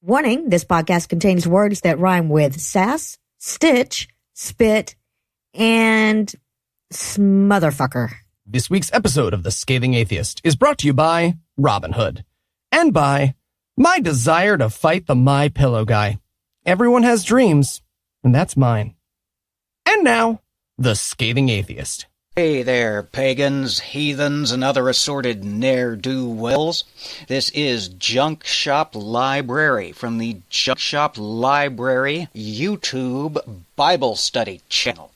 Warning, this podcast contains words that rhyme with sass, stitch, spit, and motherfucker. This week's episode of The Scathing Atheist is brought to you by Robin Hood and by my desire to fight the My Pillow guy. Everyone has dreams, and that's mine. And now, The Scathing Atheist. Hey there, pagans, heathens, and other assorted ne'er-do-wells. This is Junk Shop Library from the Junk Shop Library YouTube Bible Study channel.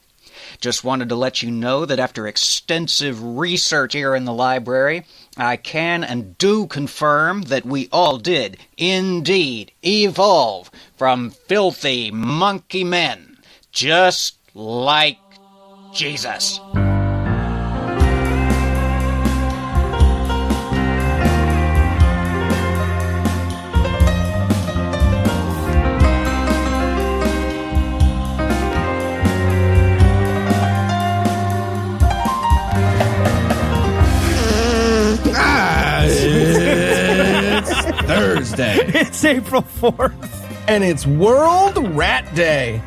Just wanted to let you know that after extensive research here in the library, I can and do confirm that we all did indeed evolve from filthy monkey men, just like Jesus. It's Thursday. It's April 4th, and it's World Rat Day.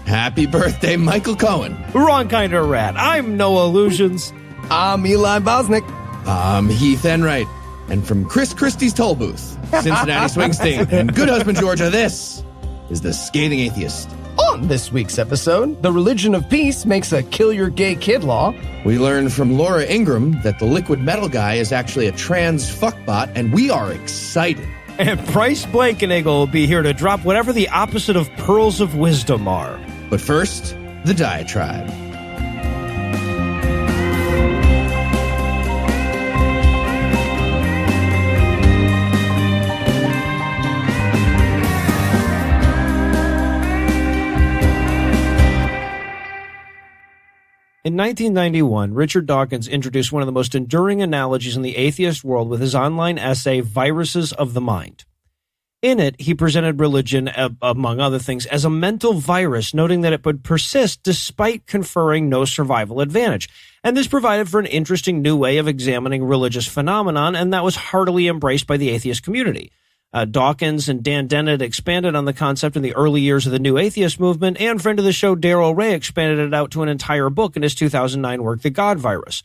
Happy birthday, Michael Cohen. Wrong kind of rat. I'm No Illusions. I'm Eli Bosnick. I'm Heath Enright. And from Chris Christie's toll booth, Cincinnati Swing State, and Good Husband, Georgia, this is The Scathing Atheist. On this week's episode, the religion of peace makes a kill your gay kid law. We learned from Laura Ingram that the liquid metal guy is actually a trans fuckbot, and we are excited. And Bryce Blankenagel will be here to drop whatever the opposite of pearls of wisdom are. But first, the diatribe. In 1991, Richard Dawkins introduced one of the most enduring analogies in the atheist world with his online essay, Viruses of the Mind. In it, he presented religion, among other things, as a mental virus, noting that it would persist despite conferring no survival advantage. And this provided for an interesting new way of examining religious phenomenon, and that was heartily embraced by the atheist community. Dawkins and Dan Dennett expanded on the concept in the early years of the New Atheist movement, and friend of the show Daryl Ray expanded it out to an entire book in his 2009 work, The God Virus.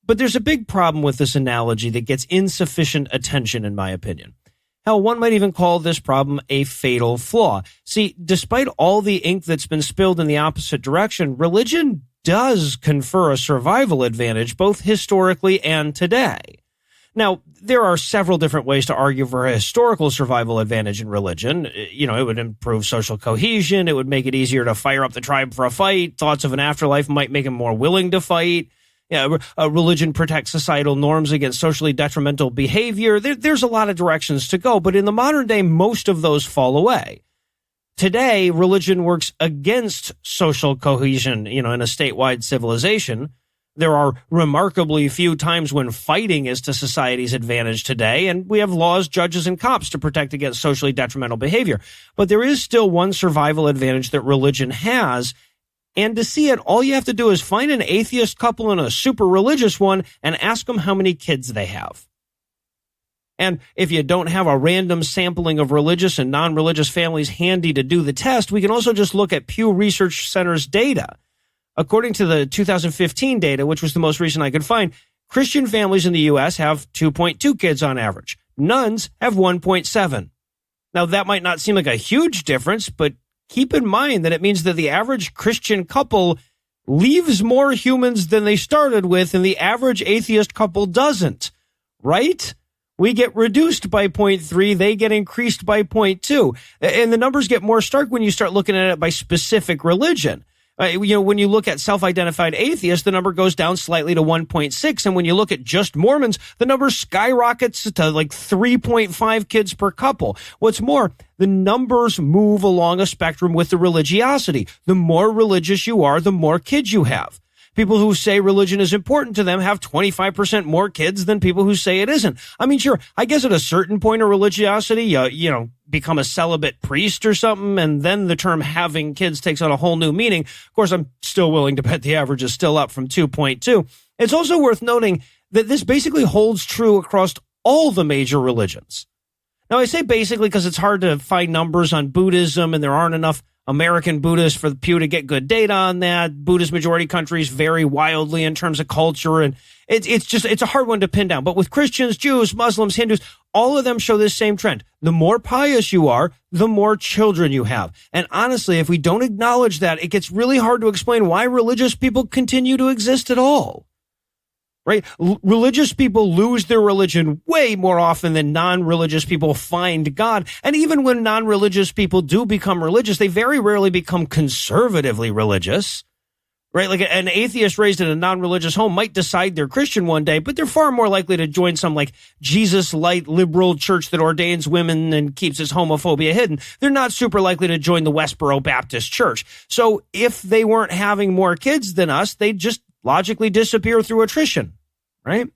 But there's a big problem with this analogy that gets insufficient attention, in my opinion. Hell, one might even call this problem a fatal flaw. See, despite all the ink that's been spilled in the opposite direction, religion does confer a survival advantage, both historically and today. Now, there are several different ways to argue for a historical survival advantage in religion. You know, it would improve social cohesion. It would make it easier to fire up the tribe for a fight. Thoughts of an afterlife might make them more willing to fight. Yeah, religion protects societal norms against socially detrimental behavior. There's a lot of directions to go, but in the modern day, most of those fall away. Today, religion works against social cohesion, in a statewide civilization. There are remarkably few times when fighting is to society's advantage today, and we have laws, judges, and cops to protect against socially detrimental behavior. But there is still one survival advantage that religion has, and to see it, all you have to do is find an atheist couple and a super religious one and ask them how many kids they have. And if you don't have a random sampling of religious and non-religious families handy to do the test, we can also just look at Pew Research Center's data. According to the 2015 data, which was the most recent I could find, Christian families in the U.S. have 2.2 kids on average. Nuns have 1.7. Now, that might not seem like a huge difference, but keep in mind that it means that the average Christian couple leaves more humans than they started with, and the average atheist couple doesn't. Right? We get reduced by 0.3, they get increased by 0.2. And the numbers get more stark when you start looking at it by specific religion. When you look at self-identified atheists, the number goes down slightly to 1.6. And when you look at just Mormons, the number skyrockets to like 3.5 kids per couple. What's more, the numbers move along a spectrum with the religiosity. The more religious you are, the more kids you have. People who say religion is important to them have 25% more kids than people who say it isn't. I mean, sure, I guess at a certain point of religiosity, become a celibate priest or something, and then the term having kids takes on a whole new meaning. Of course, I'm still willing to bet the average is still up from 2.2. It's also worth noting that this basically holds true across all the major religions. Now, I say basically because it's hard to find numbers on Buddhism, and there aren't enough American Buddhists for the Pew to get good data on that. Buddhist majority countries vary wildly in terms of culture, and it's a hard one to pin down. But with Christians, Jews, Muslims, Hindus, all of them show this same trend. The more pious you are, the more children you have. And honestly, if we don't acknowledge that, it gets really hard to explain why religious people continue to exist at all. Right? Religious people lose their religion way more often than non-religious people find God. And even when non-religious people do become religious, they very rarely become conservatively religious. Right? Like an atheist raised in a non-religious home might decide they're Christian one day, but they're far more likely to join some like Jesus light liberal church that ordains women and keeps its homophobia hidden. They're not super likely to join the Westboro Baptist Church. So if they weren't having more kids than us, they'd just logically disappear through attrition, right?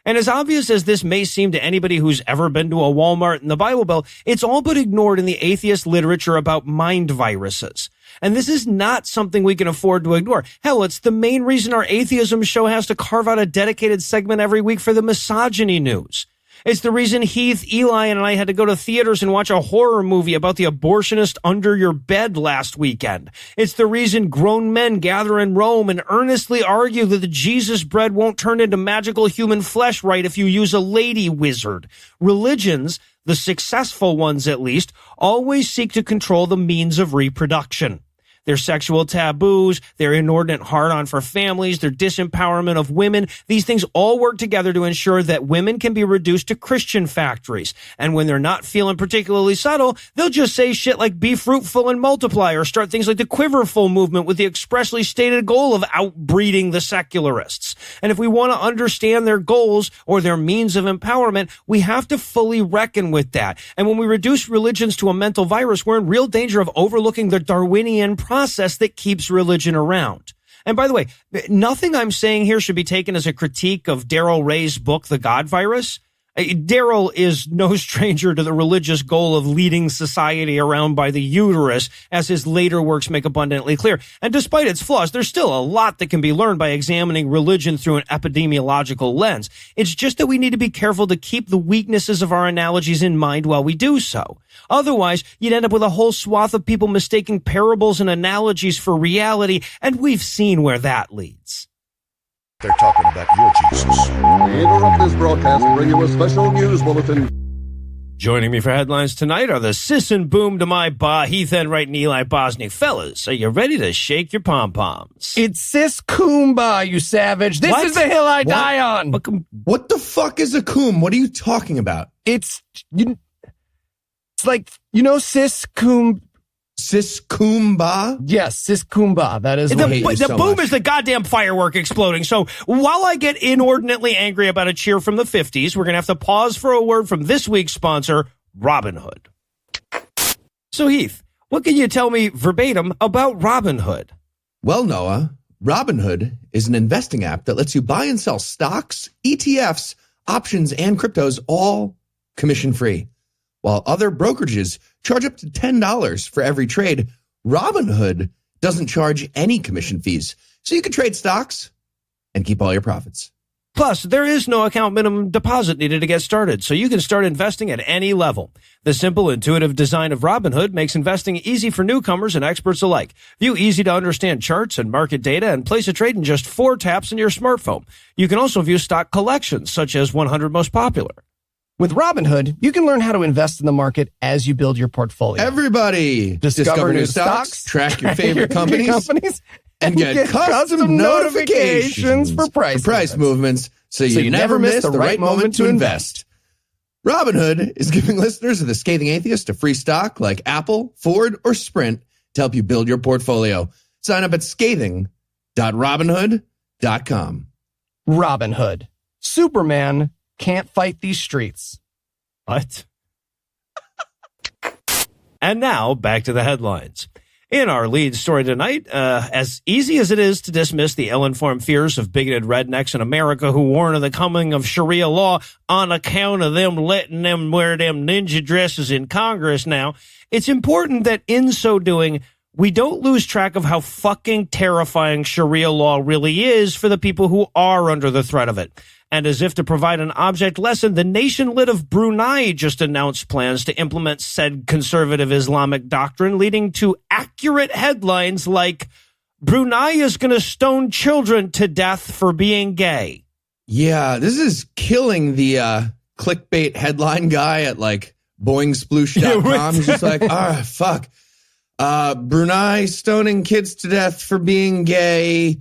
And as obvious as this may seem to anybody who's ever been to a Walmart in the Bible Belt, it's all but ignored in the atheist literature about mind viruses. And this is not something we can afford to ignore. Hell, it's the main reason our atheism show has to carve out a dedicated segment every week for the misogyny news. It's the reason Heath, Eli, and I had to go to theaters and watch a horror movie about the abortionist under your bed last weekend. It's the reason grown men gather in Rome and earnestly argue that the Jesus bread won't turn into magical human flesh right if you use a lady wizard. Religions, the successful ones at least, always seek to control the means of reproduction. Their sexual taboos, their inordinate hard-on for families, their disempowerment of women, these things all work together to ensure that women can be reduced to Christian factories. And when they're not feeling particularly subtle, they'll just say shit like be fruitful and multiply, or start things like the Quiverful movement with the expressly stated goal of outbreeding the secularists. And if we want to understand their goals or their means of empowerment, we have to fully reckon with that. And when we reduce religions to a mental virus, we're in real danger of overlooking the Darwinian process that keeps religion around. And by the way, nothing I'm saying here should be taken as a critique of Daryl Ray's book, The God Virus. Daryl is no stranger to the religious goal of leading society around by the uterus, as his later works make abundantly clear. And despite its flaws, there's still a lot that can be learned by examining religion through an epidemiological lens. It's just that we need to be careful to keep the weaknesses of our analogies in mind while we do so. Otherwise, you'd end up with a whole swath of people mistaking parables and analogies for reality, and we've seen where that leads. They're talking about your Jesus. We interrupt this broadcast and bring you a special news bulletin. Joining me for headlines tonight are the sis and boom to my ba, Heath Enright and Eli Bosnick. Fellas, are you ready to shake your pom-poms? It's Sis Kumba, you savage. This What? is the hill I die on. What the fuck is a coom? What are you talking about? It's like, Sis Kum. Sis Kumba? Yes, Sis Kumba. That is what hate you The so boom much. is the goddamn firework exploding. So while I get inordinately angry about a cheer from the 50s, we're going to have to pause for a word from this week's sponsor, Robinhood. So Heath, what can you tell me verbatim about Robinhood? Well, Noah, Robinhood is an investing app that lets you buy and sell stocks, ETFs, options, and cryptos, all commission-free. While other brokerages charge up to $10 for every trade, Robinhood doesn't charge any commission fees. So you can trade stocks and keep all your profits. Plus, there is no account minimum deposit needed to get started, so you can start investing at any level. The simple, intuitive design of Robinhood makes investing easy for newcomers and experts alike. View easy-to-understand charts and market data and place a trade in just 4 taps on your smartphone. You can also view stock collections, such as 100 most popular. With Robinhood, you can learn how to invest in the market as you build your portfolio. Everybody, discover new stocks, track your favorite companies, and get custom notifications for price movements so you never miss the right moment to invest. Robinhood is giving listeners of the Scathing Atheist a free stock like Apple, Ford, or Sprint to help you build your portfolio. Sign up at scathing.robinhood.com. Robinhood. Superman can't fight these streets. What? And now, back to the headlines. In our lead story tonight, as easy as it is to dismiss the ill-informed fears of bigoted rednecks in America who warn of the coming of Sharia law on account of them letting them wear them ninja dresses in Congress now, it's important that in so doing, we don't lose track of how fucking terrifying Sharia law really is for the people who are under the threat of it. And as if to provide an object lesson, the nation-lit of Brunei just announced plans to implement said conservative Islamic doctrine, leading to accurate headlines like, Brunei is going to stone children to death for being gay. Yeah, this is killing the clickbait headline guy at like boingsploosh.com. He's just like, fuck. Brunei stoning kids to death for being gay.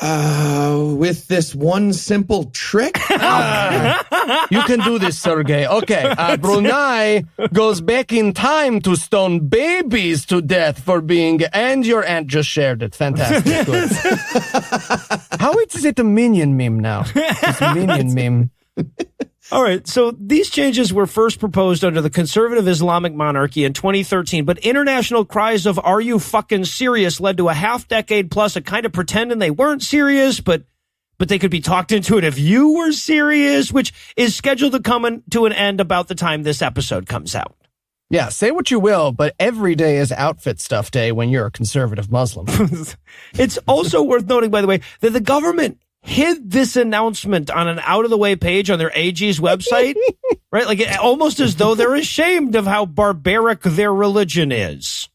With this one simple trick. You can do this, Sergey. Okay. Brunei goes back in time to stone babies to death for being, and your aunt just shared it. Fantastic. Good. How is it a minion meme now? It's a minion meme. All right, so these changes were first proposed under the conservative Islamic monarchy in 2013, but international cries of "Are you fucking serious?" led to a half-decade plus of kind of pretending they weren't serious, but they could be talked into it if you were serious, which is scheduled to come to an end about the time this episode comes out. Yeah, say what you will, but every day is outfit stuff day when you're a conservative Muslim. It's also worth noting, by the way, that the government hid this announcement on an out-of-the-way page on their AG's website, right? Like almost as though they're ashamed of how barbaric their religion is.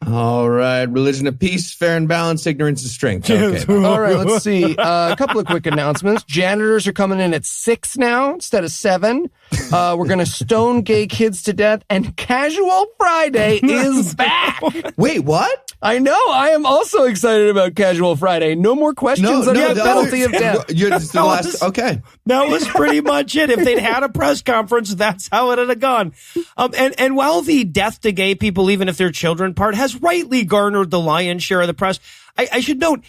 All right, religion of peace, fair and balanced, ignorance of strength. Okay. All right, let's see. A couple of quick announcements. Janitors are coming in at 6 now instead of 7. We're going to stone gay kids to death, and Casual Friday is back. Wait, what? I know. I am also excited about Casual Friday. No more questions under the penalty of death. Okay. That was pretty much it. If they'd had a press conference, that's how it had gone. And while the death to gay people, even if they're children part, has rightly garnered the lion's share of the press, I should note,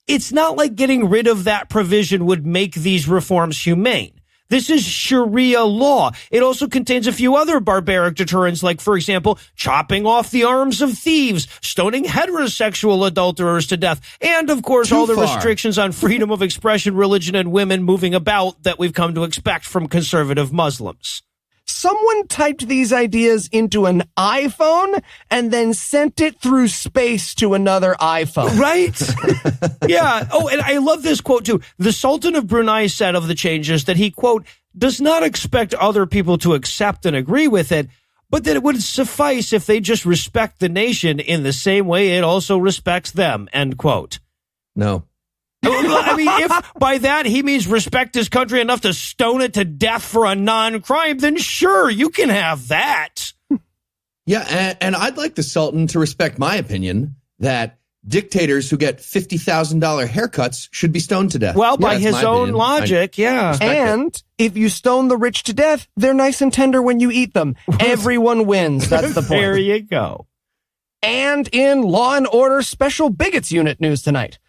it's not like getting rid of that provision would make these reforms humane. This is Sharia law. It also contains a few other barbaric deterrents, like, for example, chopping off the arms of thieves, stoning heterosexual adulterers to death, and, of course, all the restrictions on freedom of expression, religion, and women moving about that we've come to expect from conservative Muslims. Someone typed these ideas into an iPhone and then sent it through space to another iPhone. Right? Yeah. Oh, and I love this quote, too. The Sultan of Brunei said of the changes that he, quote, does not expect other people to accept and agree with it, but that it would suffice if they just respect the nation in the same way it also respects them, end quote. No. I mean, if by that he means respect his country enough to stone it to death for a non-crime, then sure, you can have that. Yeah, and I'd like the Sultan to respect my opinion that dictators who get $50,000 haircuts should be stoned to death. Well, by his own logic, yeah. And if you stone the rich to death, they're nice and tender when you eat them. Everyone wins. That's the point. There you go. And in Law and Order Special Bigots Unit news tonight.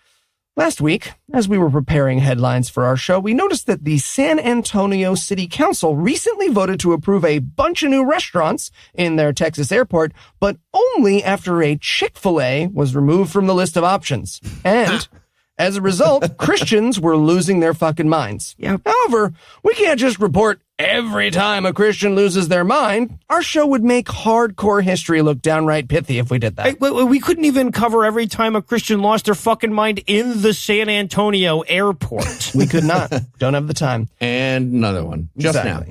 Last week, as we were preparing headlines for our show, we noticed that the San Antonio City Council recently voted to approve a bunch of new restaurants in their Texas airport, but only after a Chick-fil-A was removed from the list of options. And as a result, Christians were losing their fucking minds. Yep. However, we can't just report every time a Christian loses their mind. Our show would make hardcore history look downright pithy if we did that. We couldn't even cover every time a Christian lost their fucking mind in the San Antonio airport. We could not. Don't have the time. And another one. Just now.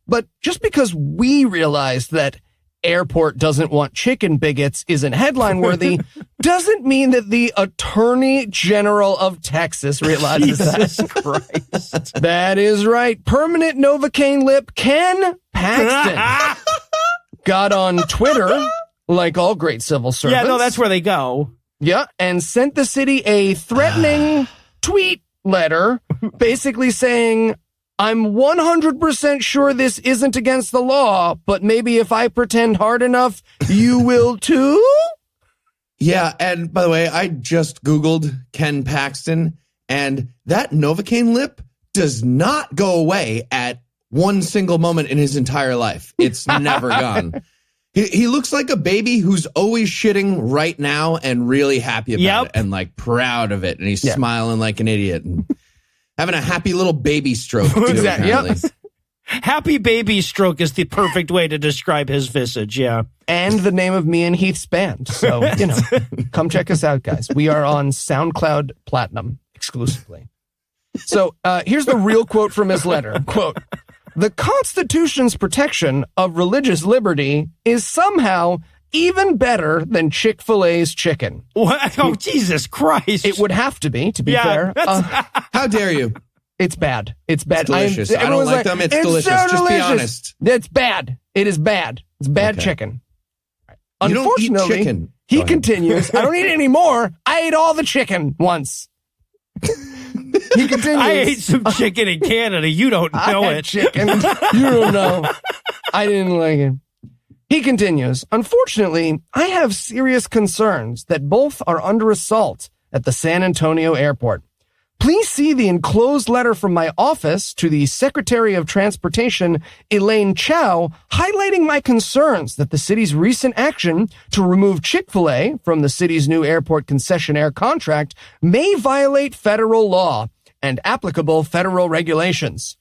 But just because we realized that airport doesn't want chicken bigots isn't headline worthy doesn't mean that the Attorney General of Texas realizes Jesus Christ. That is right. Permanent Novocaine lip Ken Paxton got on Twitter, like all great civil servants. Yeah, no, that's where they go. Yeah, and sent the city a threatening tweet letter basically saying, I'm 100% sure this isn't against the law, but maybe if I pretend hard enough, you will too? Yeah, and by the way, I just Googled Ken Paxton, and that Novocaine lip does not go away at one single moment in his entire life. It's never gone. He looks like a baby who's always shitting right now and really happy about it and like proud of it. And he's smiling like an idiot and having a happy little baby stroke. Too, exactly. Yep. Happy baby stroke is the perfect way to describe his visage, yeah. And the name of me and Heath's band. So, come check us out, guys. We are on SoundCloud Platinum exclusively. So here's the real quote from his letter. Quote, "The Constitution's protection of religious liberty is somehow even better than Chick-fil-A's chicken." What? Oh, Jesus Christ. It would have to be fair. How dare you? It's bad. It's bad. It's delicious. I don't like them. It's delicious. So Just delicious. be honest. It's bad. It is bad. It's bad chicken. You don't eat Unfortunately, chicken. he continues, "I don't eat it anymore. I ate all the chicken once." He continues, I ate some chicken in Canada. You don't know it. Chicken. You don't know. I didn't like it. He continues, "Unfortunately, I have serious concerns that both are under assault at the San Antonio airport. Please see the enclosed letter from my office to the Secretary of Transportation, Elaine Chao, highlighting my concerns that the city's recent action to remove Chick-fil-A from the city's new airport concessionaire contract may violate federal law and applicable federal regulations.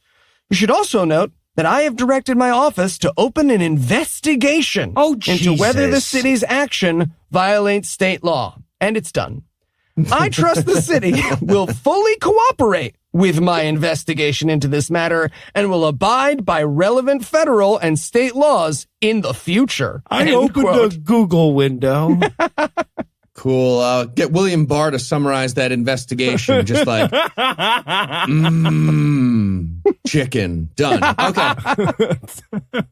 You should also note that I have directed my office to open an investigation into whether the city's action violates state law. And it's done. I trust the city will fully cooperate with my investigation into this matter and will abide by relevant federal and state laws in the future." I opened the Google window. Cool. Get William Barr to summarize that investigation. Just like, chicken. Done. Okay.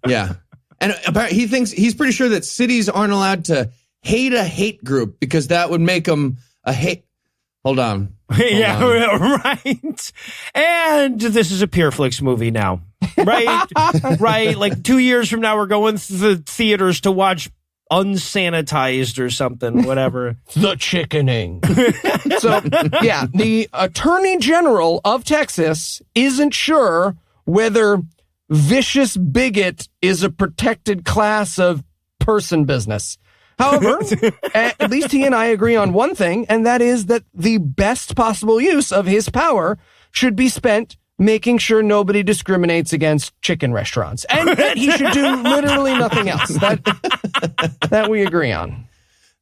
Yeah. And he's pretty sure that cities aren't allowed to hate a hate group because that would make them a hate. Hold on. Right. And this is a PureFlix movie now. Right? Right. Like 2 years from now, we're going to the theaters to watch Unsanitized or something, whatever. The chickening. So, yeah, the Attorney General of Texas isn't sure whether vicious bigot is a protected class of person business. However, at least he and I agree on one thing, and that is that the best possible use of his power should be spent making sure nobody discriminates against chicken restaurants. And that he should do literally nothing else. That we agree on.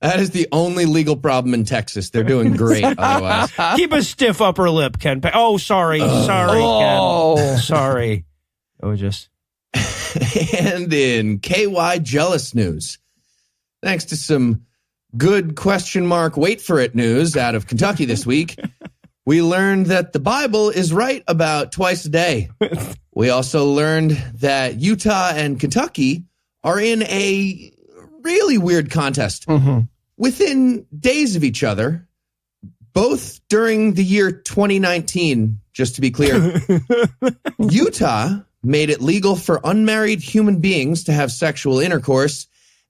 That is the only legal problem in Texas. They're doing great otherwise. Keep a stiff upper lip, Ken. Oh, sorry. Ken. Sorry. It was just... And in KY Jealous news, thanks to some good wait for it news out of Kentucky this week, we learned that the Bible is right about twice a day. We also learned that Utah and Kentucky are in a really weird contest within days of each other, both during the year 2019, just to be clear. Utah made it legal for unmarried human beings to have sexual intercourse,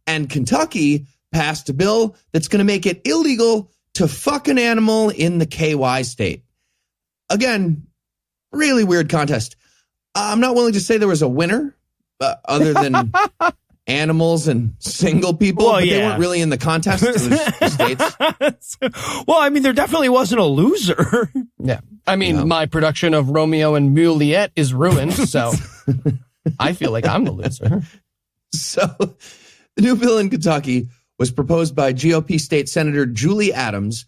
and Kentucky passed a bill that's going to make it illegal to fuck an animal in the KY state. Again, really weird contest. I'm not willing to say there was a winner other than animals and single people, but they weren't really in the contest of the states. Well, I mean, there definitely wasn't a loser. Yeah. I mean, my production of Romeo and Juliet is ruined, so I feel like I'm the loser. So the new bill in Kentucky was proposed by GOP State Senator Julie Adams,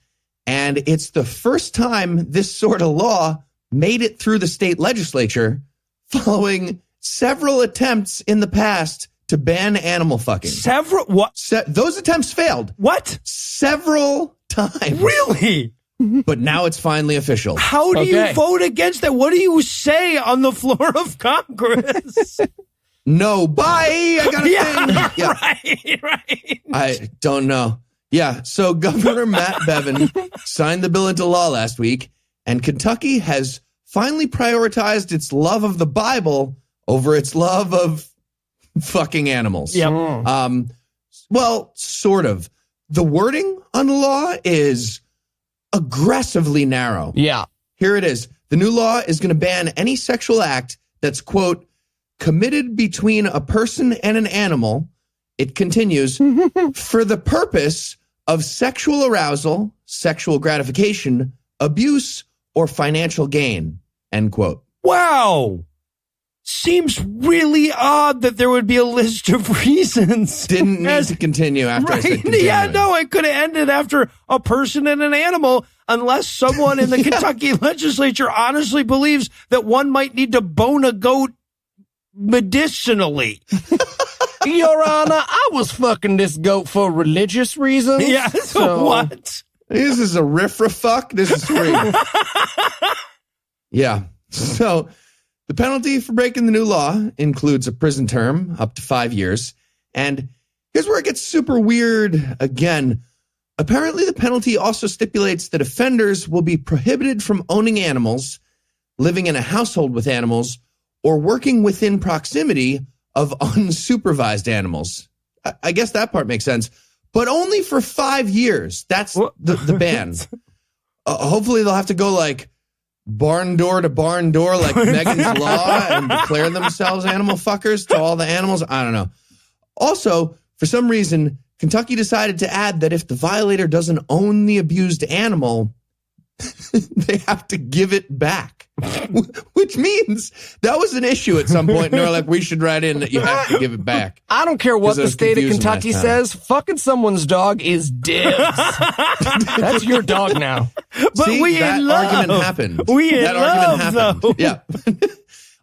and it's the first time this sort of law made it through the state legislature following several attempts in the past to ban animal fucking. Several? What? Those attempts failed. What? Several times. Really? But now it's finally official. How do you vote against that? What do you say on the floor of Congress? No, bye. I got a thing. Yeah. Right. I don't know. Yeah, so Governor Matt Bevin signed the bill into law last week, and Kentucky has finally prioritized its love of the Bible over its love of fucking animals. Yep. Well, sort of. The wording on the law is aggressively narrow. Yeah. Here it is. The new law is going to ban any sexual act that's, quote, committed between a person and an animal, it continues, for the purpose of sexual arousal, sexual gratification, abuse, or financial gain, end quote. Wow. seems really odd that there would be a list of reasons. Didn't need to continue after I said continue. Yeah, no, it could have ended after a person and an animal, unless someone in the Kentucky legislature honestly believes that one might need to bone a goat medicinally. Your Honor, I was fucking this goat for religious reasons. Yeah, so what? This is a riff-raff-fuck. This is free. Yeah. So the penalty for breaking the new law includes a prison term up to 5 years. And here's where it gets super weird again. Apparently, the penalty also stipulates that offenders will be prohibited from owning animals, living in a household with animals, or working within proximity of unsupervised animals. I guess that part makes sense, but only for 5 years. That's the ban. Hopefully they'll have to go like barn door to barn door like Megan's Law and declare themselves animal fuckers to all the animals. I don't know. Also, for some reason, Kentucky decided to add that if the violator doesn't own the abused animal, they have to give it back, which means that was an issue at some point. And they're like, we should write in that you have to give it back. I don't care what the state of Kentucky says. Fucking someone's dog is dibs. That's your dog now. But see, we that in love. argument happened. We in that love, argument happened. though. Yeah.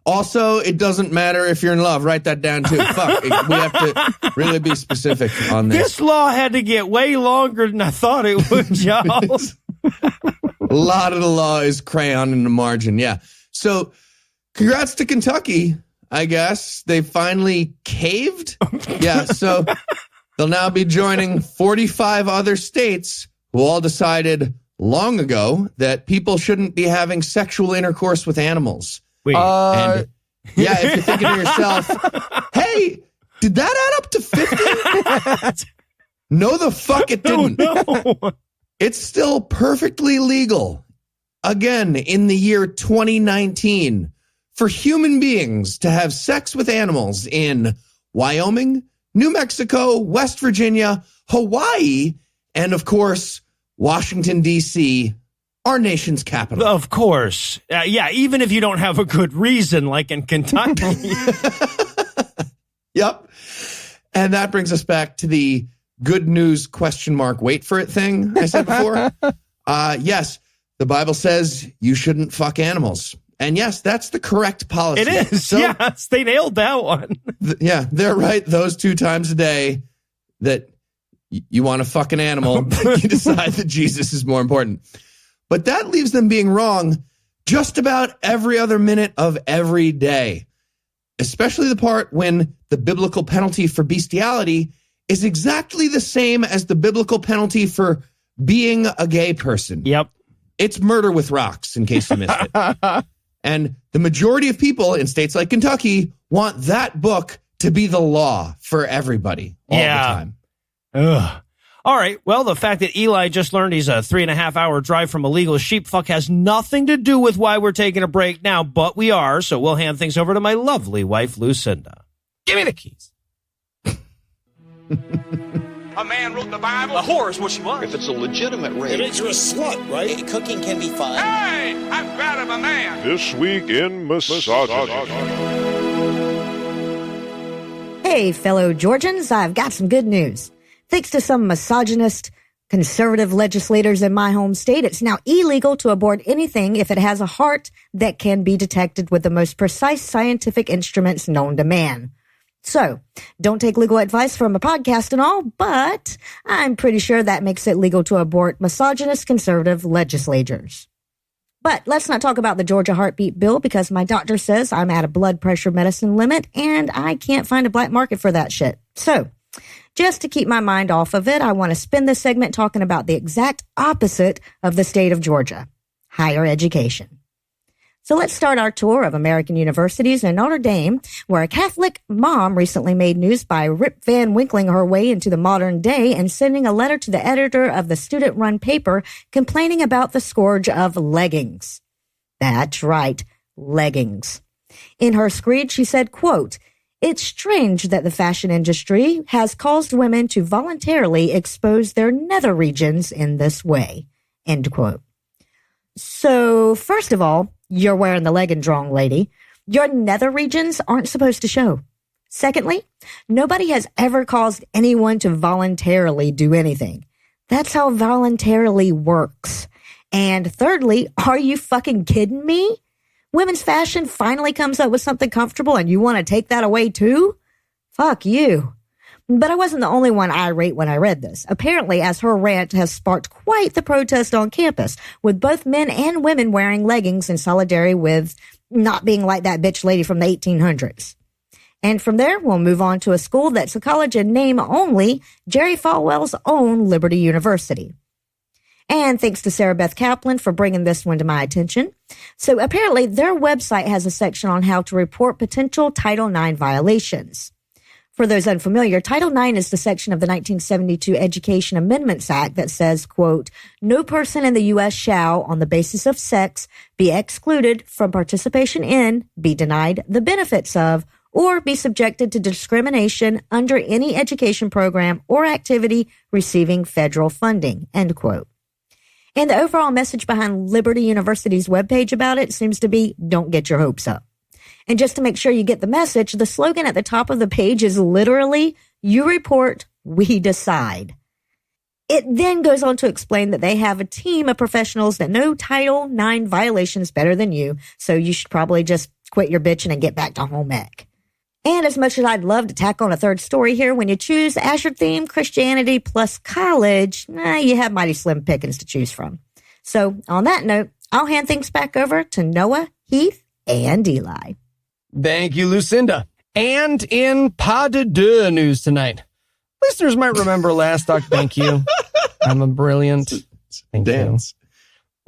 Also, it doesn't matter if you're in love. Write that down, too. Fuck. We have to really be specific on this. This law had to get way longer than I thought it would, y'all. A lot of the law is crayon in the margin. Yeah. So congrats to Kentucky, I guess. They finally caved. Yeah. So they'll now be joining 45 other states who all decided long ago that people shouldn't be having sexual intercourse with animals. Wait. And yeah, if you're thinking to yourself, hey, did that add up to 50? No, the fuck it didn't. No. It's still perfectly legal, again, in the year 2019, for human beings to have sex with animals in Wyoming, New Mexico, West Virginia, Hawaii, and, of course, Washington, D.C., our nation's capital. Of course. Yeah, even if you don't have a good reason, like in Kentucky. Yep. And that brings us back to the good news wait for it thing I said before. Yes, the Bible says you shouldn't fuck animals. And yes, that's the correct policy. It is. So, yes, they nailed that one. Yeah, they're right those 2 times a day that you want to fuck an animal. You decide that Jesus is more important. But that leaves them being wrong just about every other minute of every day, especially the part when the biblical penalty for bestiality is exactly the same as the biblical penalty for being a gay person. Yep. It's murder with rocks, in case you missed it. And the majority of people in states like Kentucky want that book to be the law for everybody all the time. Ugh. All right. Well, the fact that Eli just learned he's a 3.5-hour drive from a legal sheep fuck has nothing to do with why we're taking a break now, but we are. So we'll hand things over to my lovely wife, Lucinda. Give me the keys. A man wrote the Bible. A whore is what she was. If it's a legitimate rape, it makes you a slut, right? Cooking can be fun. Hey, I'm proud of a man. This week in misogyny. Hey, fellow Georgians, I've got some good news. Thanks to some misogynist conservative legislators in my home state, it's now illegal to abort anything if it has a heart that can be detected with the most precise scientific instruments known to man. So, don't take legal advice from a podcast and all, but I'm pretty sure that makes it legal to abort misogynist conservative legislators. But let's not talk about the Georgia heartbeat bill because my doctor says I'm at a blood pressure medicine limit and I can't find a black market for that shit. So, just to keep my mind off of it, I want to spend this segment talking about the exact opposite of the state of Georgia, higher education. So let's start our tour of American universities in Notre Dame, where a Catholic mom recently made news by Rip Van Winkling her way into the modern day and sending a letter to the editor of the student-run paper complaining about the scourge of leggings. That's right, leggings. In her screed, she said, quote, "It's strange that the fashion industry has caused women to voluntarily expose their nether regions in this way." End quote. So, first of all, you're wearing the leggings wrong, lady. Your nether regions aren't supposed to show. Secondly, nobody has ever caused anyone to voluntarily do anything. That's how voluntarily works. And thirdly, are you fucking kidding me? Women's fashion finally comes up with something comfortable and you want to take that away too? Fuck you. But I wasn't the only one irate when I read this. Apparently, as her rant has sparked quite the protest on campus, with both men and women wearing leggings in solidarity with not being like that bitch lady from the 1800s. And from there, we'll move on to a school that's a college in name only, Jerry Falwell's own Liberty University. And thanks to Sarah Beth Kaplan for bringing this one to my attention. So apparently, their website has a section on how to report potential Title IX violations. For those unfamiliar, Title IX is the section of the 1972 Education Amendments Act that says, quote, no person in the U.S. shall, on the basis of sex, be excluded from participation in, be denied the benefits of, or be subjected to discrimination under any education program or activity receiving federal funding, end quote. And the overall message behind Liberty University's webpage about it seems to be, don't get your hopes up. And just to make sure you get the message, the slogan at the top of the page is literally, you report, we decide. It then goes on to explain that they have a team of professionals that know Title IX violations better than you, so you should probably just quit your bitching and get back to home ec. And as much as I'd love to tack on a third story here, when you choose Asher theme, Christianity plus college, you have mighty slim pickings to choose from. So on that note, I'll hand things back over to Noah, Heath, and Eli. Thank you, Lucinda. And in pas de deux news tonight, listeners might remember thank you. I'm a brilliant. Thank you.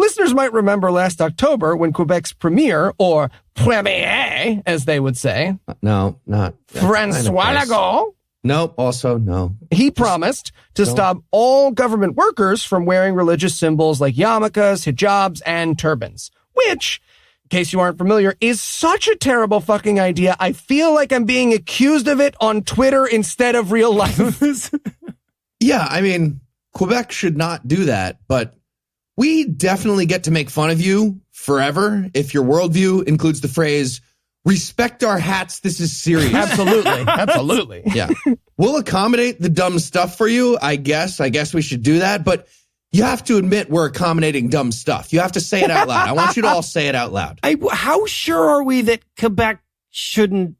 Listeners might remember last October when Quebec's premier, or premier, as they would say. No, not. Francois Legault. Nope, also no. He promised to stop all government workers from wearing religious symbols like yarmulkes, hijabs, and turbans, which, in case you aren't familiar, is such a terrible fucking idea. I feel like I'm being accused of it on Twitter instead of real life. Yeah, I mean, Quebec should not do that, but we definitely get to make fun of you forever if your worldview includes the phrase, respect our hats, this is serious. Absolutely. Absolutely. Yeah. We'll accommodate the dumb stuff for you, I guess. I guess we should do that, but you have to admit we're accommodating dumb stuff. You have to say it out loud. I want you to all say it out loud. How sure are we that Quebec shouldn't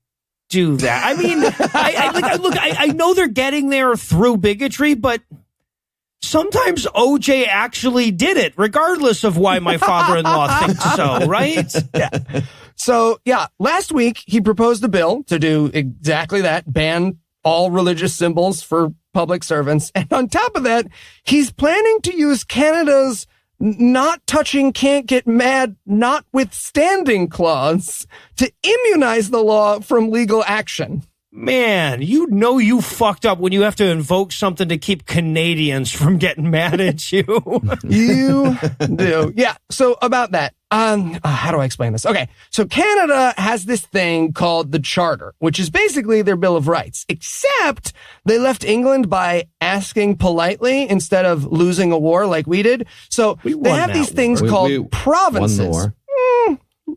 do that? I mean, I know they're getting there through bigotry, but sometimes OJ actually did it, regardless of why my father-in-law thinks so, right? Yeah. So, last week he proposed a bill to do exactly that, ban all religious symbols for public servants. And on top of that, he's planning to use Canada's not touching, can't get mad, notwithstanding clause to immunize the law from legal action. Man, you know you fucked up when you have to invoke something to keep Canadians from getting mad at you. You do. Yeah. So about that, how do I explain this? Okay. So Canada has this thing called the Charter, which is basically their Bill of Rights, except they left England by asking politely instead of losing a war like we did. So they have these things called provinces. Won the war.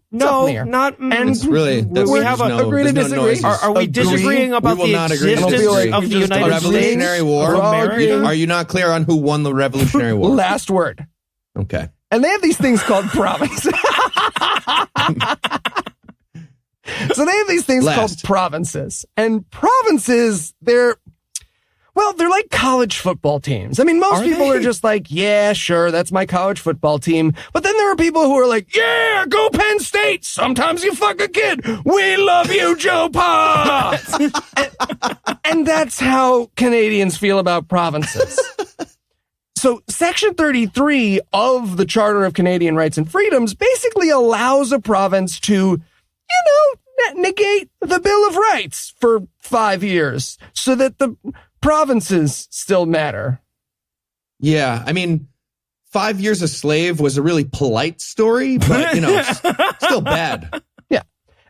No, not. And it's really, we have agree to disagree. Are we disagreeing about the existence of the United States? Revolutionary War? America? Are you not clear on who won the Revolutionary War? Last word. Okay. And they have these things called provinces. So they have these things called provinces. And provinces, they're like college football teams. I mean, most people are just like, yeah, sure, that's my college football team. But then there are people who are like, yeah, go Penn State. Sometimes you fuck a kid. We love you, Joe Pa. and that's how Canadians feel about provinces. So Section 33 of the Charter of Canadian Rights and Freedoms basically allows a province to, negate the Bill of Rights for 5 years so that the provinces still matter. Yeah, I mean, 5 years a slave was a really polite story, but, it's still bad. Yeah.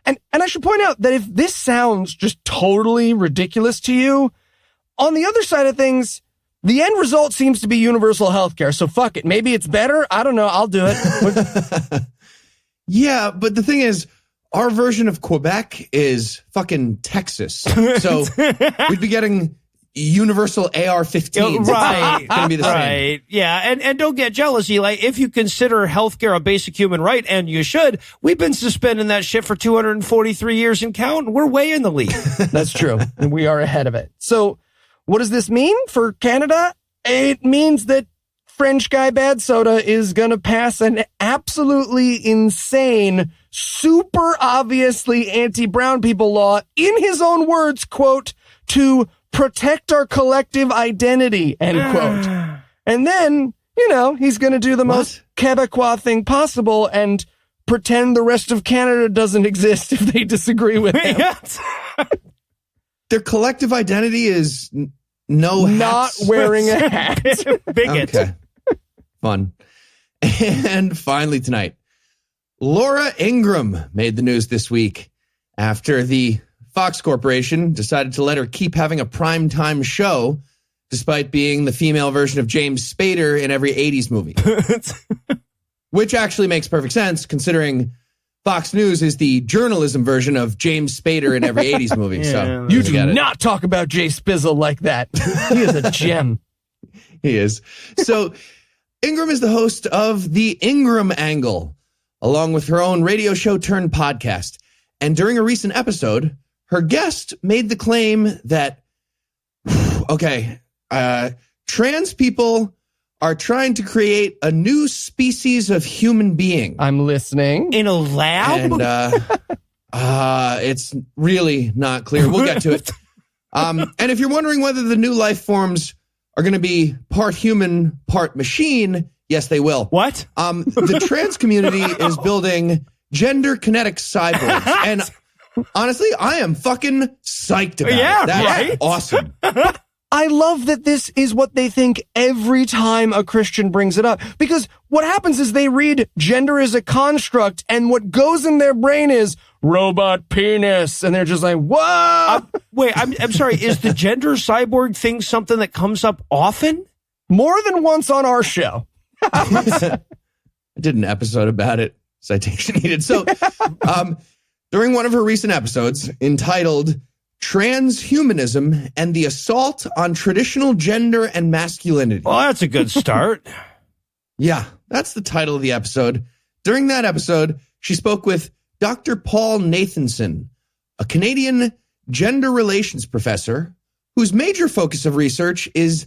And I should point out that if this sounds just totally ridiculous to you, on the other side of things, the end result seems to be universal health care. So fuck it. Maybe it's better. I don't know. I'll do it. Yeah, but the thing is, our version of Quebec is fucking Texas. So we'd be getting universal AR-15s. Right. It's going to be the same. Right. Yeah. And don't get jealous, Eli. If you consider healthcare a basic human right, and you should, we've been suspending that shit for 243 years and counting. We're way in the lead. That's true. And we are ahead of it. So what does this mean for Canada? It means that French guy Bad Soda is going to pass an absolutely insane, super obviously anti-brown people law, in his own words, quote, to protect our collective identity, end quote. And then, he's going to do the most Quebecois thing possible and pretend the rest of Canada doesn't exist if they disagree with him. Their collective identity is no hats. Not wearing a hat. Bigot. Okay. Fun. And finally tonight, Laura Ingraham made the news this week after the Fox Corporation decided to let her keep having a primetime show despite being the female version of James Spader in every 80s movie. Which actually makes perfect sense considering Fox News is the journalism version of James Spader in every 80s movie. So you do not talk about Jay Spizzle like that. He is a gem. He is. So Ingraham is the host of The Ingraham Angle, along with her own radio show turned podcast. And during a recent episode, her guest made the claim that, trans people are trying to create a new species of human being. I'm listening. In a lab? And it's really not clear. We'll get to it. And if you're wondering whether the new life forms are going to be part human, part machine, yes, they will. What? The trans community is building gender kinetic cyborgs. And honestly, I am fucking psyched about it. That's awesome. I love that this is what they think every time a Christian brings it up. Because what happens is they read gender is a construct, and what goes in their brain is robot penis. And they're just like, whoa! Wait, I'm sorry. Is the gender cyborg thing something that comes up often? More than once on our show. I did an episode about it. Citation needed. So, during one of her recent episodes entitled Transhumanism and the Assault on Traditional Gender and Masculinity. Well, that's a good start. Yeah, that's the title of the episode. During that episode, she spoke with Dr. Paul Nathanson, a Canadian gender relations professor whose major focus of research is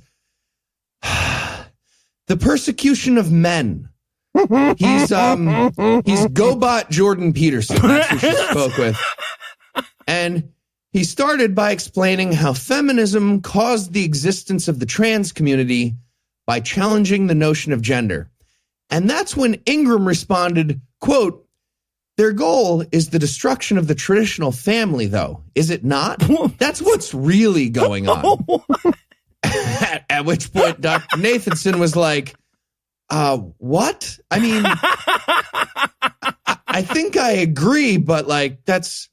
the persecution of men. He's GoBot Jordan Peterson. That's who she spoke with. And he started by explaining how feminism caused the existence of the trans community by challenging the notion of gender. And that's when Ingraham responded, quote, "Their goal is the destruction of the traditional family, though, is it not? That's what's really going on." At which point Dr. Nathanson was like, what? I mean, I think I agree, but that's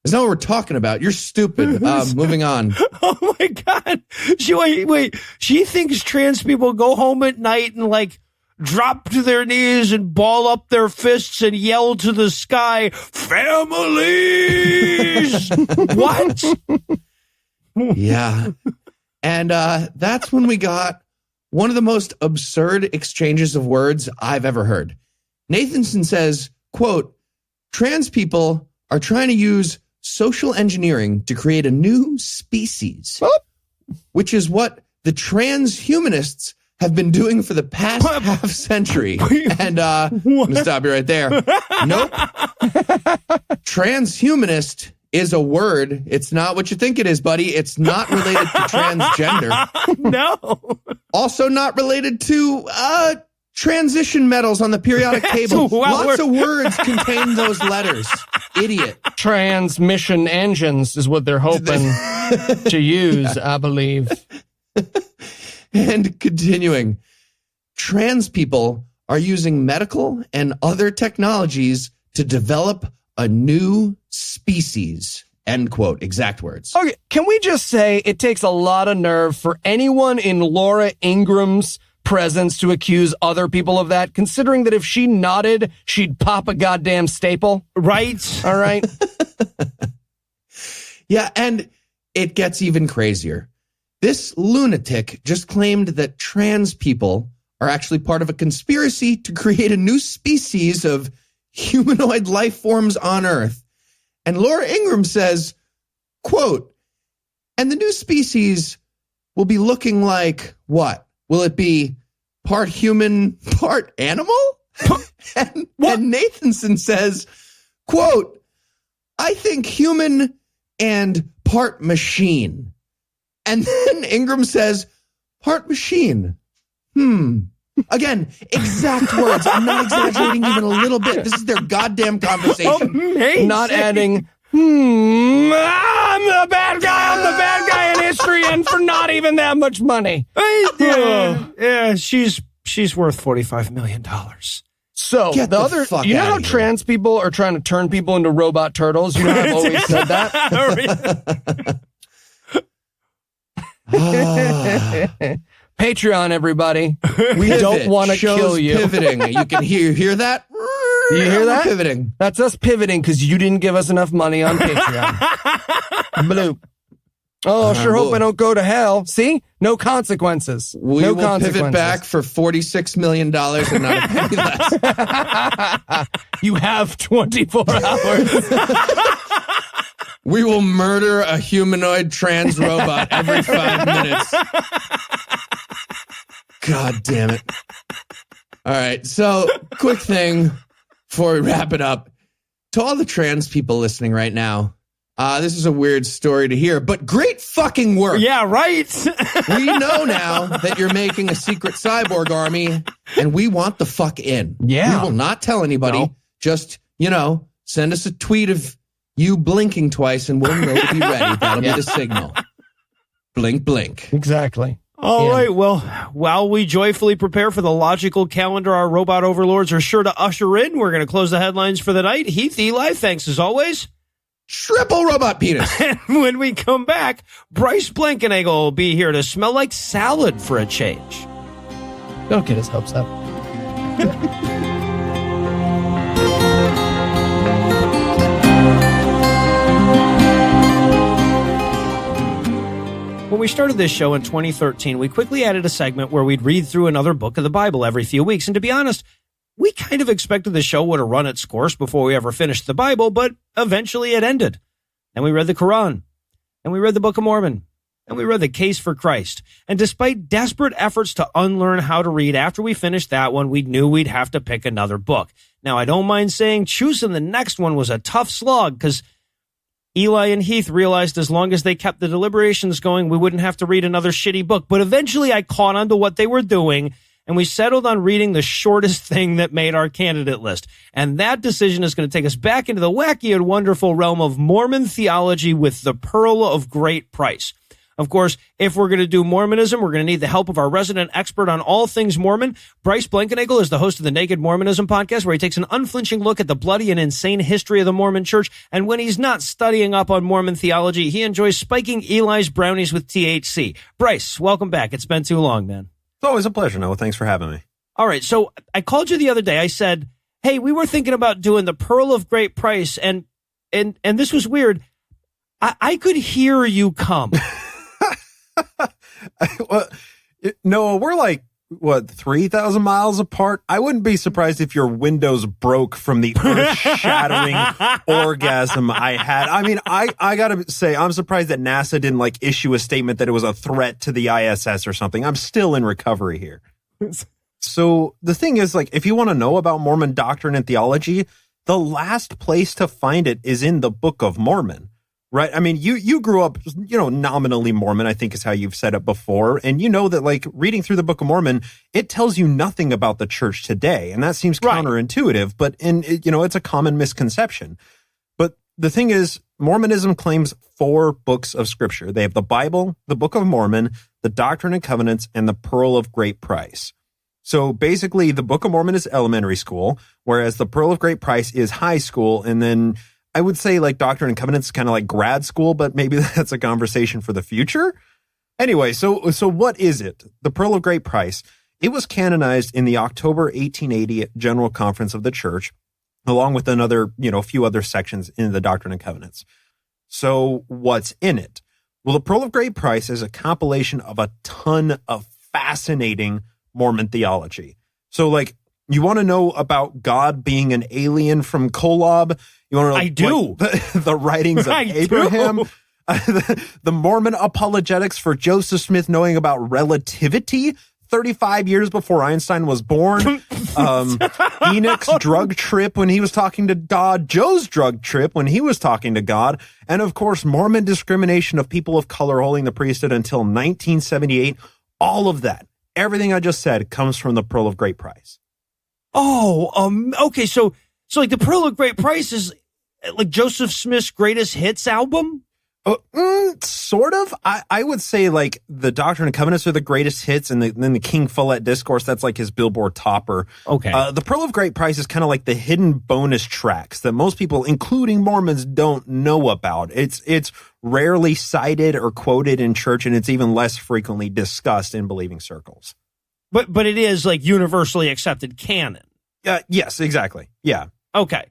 not what we're talking about. You're stupid. Moving on. Oh my God. She thinks trans people go home at night and drop to their knees and ball up their fists and yell to the sky, "Families!" What? Yeah. And that's when we got one of the most absurd exchanges of words I've ever heard. Nathanson says, quote, "Trans people are trying to use social engineering to create a new species, which is what the transhumanists have been doing for the past half century." And I'm going to stop you right there. Nope. Transhumanist is a word. It's not what you think it is, buddy. It's not related to transgender. No. Also not related to transition metals on the periodic table. Lots of words contain those letters. Idiot. Transmission engines is what they're hoping to use, I believe. And continuing, trans people are using medical and other technologies to develop a new species, end quote, exact words. Okay, can we just say it takes a lot of nerve for anyone in Laura Ingraham's presence to accuse other people of that, considering that if she nodded, she'd pop a goddamn staple. Right. All right. Yeah, and it gets even crazier. This lunatic just claimed that trans people are actually part of a conspiracy to create a new species of humanoid life forms on Earth. And Laura Ingraham says, quote, and the new species will be looking like what? Will it be part human, part animal? and Nathanson says, quote, I think human and part machine. And then Ingram says, part machine. Again, exact words. I'm not exaggerating even a little bit. This is their goddamn conversation. Amazing. Not adding, I'm the bad guy in history, and for not even that much money. Yeah, she's worth $45 million. So Get the fuck you know outta how here. trans people are trying to turn people into robot turtles? You know how I've always said that? Patreon, everybody. We don't want to kill you. Pivoting. You can hear that? You hear that? Pivoting. That's us pivoting because you didn't give us enough money on Patreon. Bloop. Oh, sure hope I don't go to hell. See? No consequences. We no will consequences. pivot back for $46 million and not a penny less. You have 24 hours. We will murder a humanoid trans robot every 5 minutes. God damn it. All right. So, quick thing before we wrap it up. To all the trans people listening right now, this is a weird story to hear, but great fucking work. Yeah, right. We know now that you're making a secret cyborg army, and we want the fuck in. Yeah. We will not tell anybody. No. Just, send us a tweet of you blinking twice, and we'll know to be ready. That'll be the signal. Blink, blink. Exactly. All right. Well, while we joyfully prepare for the logical calendar our robot overlords are sure to usher in, we're going to close the headlines for the night. Heath, Eli, thanks as always. Triple robot penis. And when we come back, Bryce Blankenagel will be here to smell like salad for a change. Don't get his hopes up. When we started this show in 2013, we quickly added a segment where we'd read through another book of the Bible every few weeks. And to be honest, we kind of expected the show would have run its course before we ever finished the Bible, but eventually it ended. And we read the Quran, and we read the Book of Mormon, and we read the Case for Christ. And despite desperate efforts to unlearn how to read after we finished that one, we knew we'd have to pick another book. Now, I don't mind saying choosing the next one was a tough slog because Eli and Heath realized as long as they kept the deliberations going, we wouldn't have to read another shitty book. But eventually I caught on to what they were doing, and we settled on reading the shortest thing that made our candidate list. And that decision is going to take us back into the wacky and wonderful realm of Mormon theology with the Pearl of Great Price. Of course, if we're going to do Mormonism, we're going to need the help of our resident expert on all things Mormon. Bryce Blankenagel is the host of the Naked Mormonism podcast, where he takes an unflinching look at the bloody and insane history of the Mormon church. And when he's not studying up on Mormon theology, he enjoys spiking Eli's brownies with THC. Bryce, welcome back. It's been too long, man. It's always a pleasure, Noah. Thanks for having me. All right. So I called you the other day. I said, hey, we were thinking about doing the Pearl of Great Price. And this was weird. I could hear you come. Well, Noah, we're like, 3,000 miles apart? I wouldn't be surprised if your windows broke from the earth-shattering orgasm I had. I mean, I gotta say, I'm surprised that NASA didn't issue a statement that it was a threat to the ISS or something. I'm still in recovery here. So the thing is, if you want to know about Mormon doctrine and theology, the last place to find it is in the Book of Mormon. Right. I mean, you grew up, nominally Mormon, I think is how you've said it before. And you know that reading through the Book of Mormon, it tells you nothing about the church today. And that seems counterintuitive, but it's a common misconception. But the thing is, Mormonism claims 4 books of scripture. They have the Bible, the Book of Mormon, the Doctrine and Covenants, and the Pearl of Great Price. So basically, the Book of Mormon is elementary school, whereas the Pearl of Great Price is high school. And then I would say Doctrine and Covenants is kind of like grad school, but maybe that's a conversation for the future. Anyway, so what is it? The Pearl of Great Price It was canonized in the October 1880 General Conference of the Church, along with another, a few other sections in the Doctrine and Covenants. So what's in it? Well, the Pearl of Great Price is a compilation of a ton of fascinating Mormon theology. So, you want to know about God being an alien from Kolob? You want to know? I do. The writings of Abraham? The Mormon apologetics for Joseph Smith knowing about relativity 35 years before Einstein was born. Enoch's drug trip when he was talking to God. Joe's drug trip when he was talking to God. And, of course, Mormon discrimination of people of color holding the priesthood until 1978. All of that, everything I just said, comes from the Pearl of Great Price. Oh, okay. So the Pearl of Great Price is like Joseph Smith's greatest hits album? Sort of. I would say the Doctrine and Covenants are the greatest hits, and then the King Follett Discourse, that's like his Billboard topper. Okay. The Pearl of Great Price is kind of like the hidden bonus tracks that most people, including Mormons, don't know about. It's rarely cited or quoted in church, and it's even less frequently discussed in believing circles. But it is universally accepted canon. Yes, exactly. Yeah. Okay.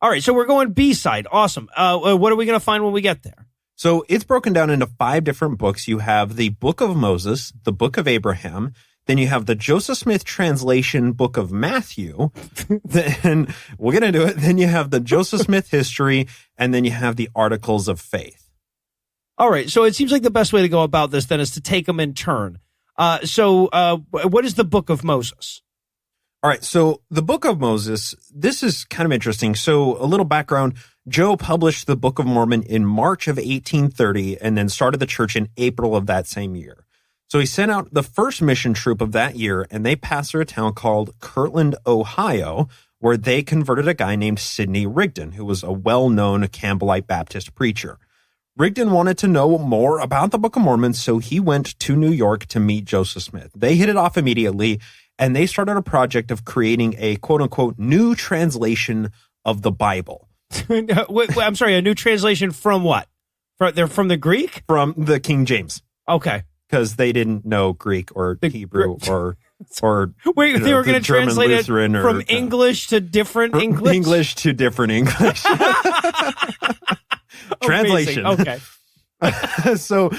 All right. So we're going B-side. Awesome. What are we going to find when we get there? So it's broken down into 5 different books. You have the Book of Moses, the Book of Abraham, then you have the Joseph Smith translation Book of Matthew, then we'll get into it. Then you have the Joseph Smith history, and then you have the Articles of Faith. All right. So it seems like the best way to go about this then is to take them in turn. So what is the Book of Moses? All right. So the Book of Moses, this is kind of interesting. So a little background. Joe published the Book of Mormon in March of 1830 and then started the church in April of that same year. So he sent out the first mission troop of that year, and they passed through a town called Kirtland, Ohio, where they converted a guy named Sidney Rigdon, who was a well-known Campbellite Baptist preacher. Rigdon wanted to know more about the Book of Mormon, so he went to New York to meet Joseph Smith. They hit it off immediately, and they started a project of creating a quote-unquote new translation of the Bible. Wait, I'm sorry, a new translation from what? They're from the Greek? From the King James. Okay. Because they didn't know Greek or Hebrew or wait, they were going to translate Lutheran it from English to different English? English to different English. Translation. Okay. So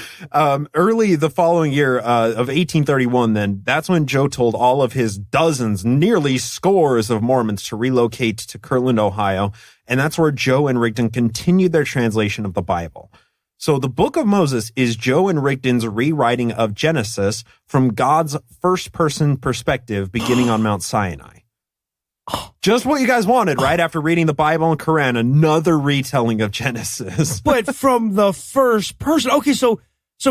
early the following year of 1831, then that's when Joe told all of his dozens, nearly scores of Mormons to relocate to Kirtland, Ohio. And that's where Joe and Rigdon continued their translation of the Bible. So the Book of Moses is Joe and Rigdon's rewriting of Genesis from God's first-person perspective beginning on Mount Sinai. Just what you guys wanted, right? After reading the Bible and Quran, another retelling of Genesis. But from the first person. Okay, so